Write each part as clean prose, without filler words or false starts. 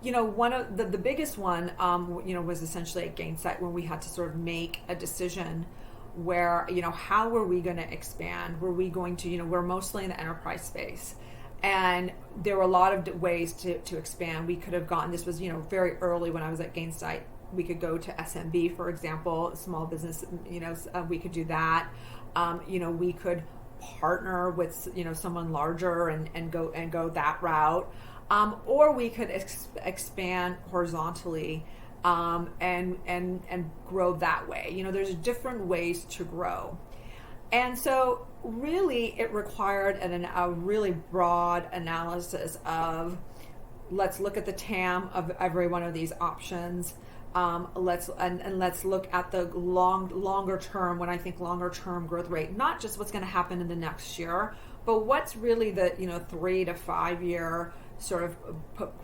One of the biggest one, was essentially at Gainsight when we had to sort of make a decision where, how were we going to expand? Were we going to, we're mostly in the enterprise space. And there were a lot of ways to expand. We could have gone, this was, very early when I was at Gainsight. We could go to SMB, for example, small business, we could do that. We could partner with, someone larger and go that route. Or we could expand horizontally and grow that way. There's different ways to grow. And so really it required a really broad analysis of, let's look at the TAM of every one of these options. Let's look at the longer term, when I think longer term growth rate, not just what's going to happen in the next year, but what's really the 3 to 5 year sort of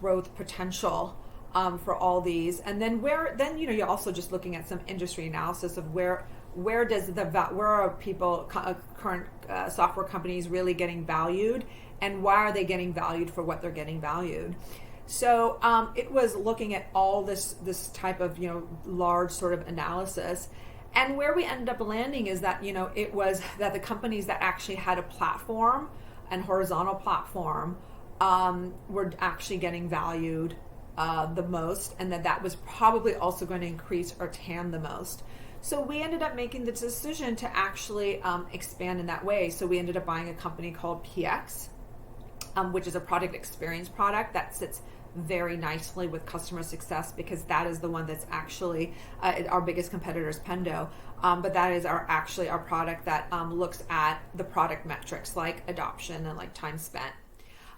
growth potential for all these. And then you're also just looking at some industry analysis of where are people, current software companies really getting valued, and why are they getting valued for what they're getting valued. So it was looking at all this type of large sort of analysis, and where we ended up landing is that it was that the companies that actually had a platform and horizontal platform were actually getting valued the most, and that was probably also going to increase our TAM the most. So we ended up making the decision to actually expand in that way. So we ended up buying a company called PX, which is a product experience product that sits very nicely with customer success, because that is the one that's actually our biggest competitor is Pendo, but that is our product that looks at the product metrics like adoption and like time spent.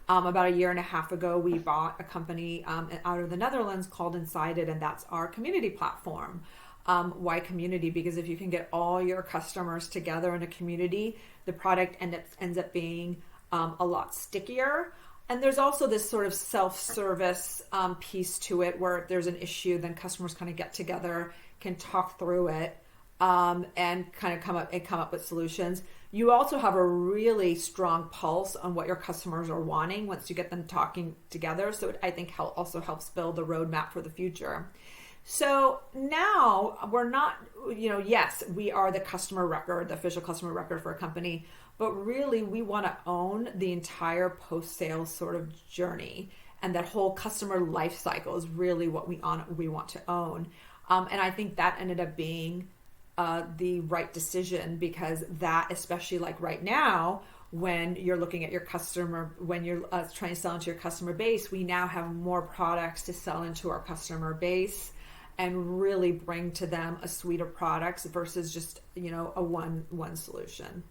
About a year and a half ago, we bought a company out of the Netherlands called Insighted, and that's our community platform. Why community? Because if you can get all your customers together in a community, the product ends up being a lot stickier. And there's also this sort of self-service piece to it, where if there's an issue, then customers kind of get together, can talk through it, and kind of come up with solutions. You also have a really strong pulse on what your customers are wanting once you get them talking together. So it, I think, also helps build the roadmap for the future. So now we're not, yes, we are the customer record, the official customer record for a company, but really we want to own the entire post-sales sort of journey, and that whole customer life cycle is really what we want to own. And I think that ended up being the right decision, because that, especially like right now, when you're looking at your customer, when you're trying to sell into your customer base, we now have more products to sell into our customer base and really bring to them a suite of products versus just, a one solution.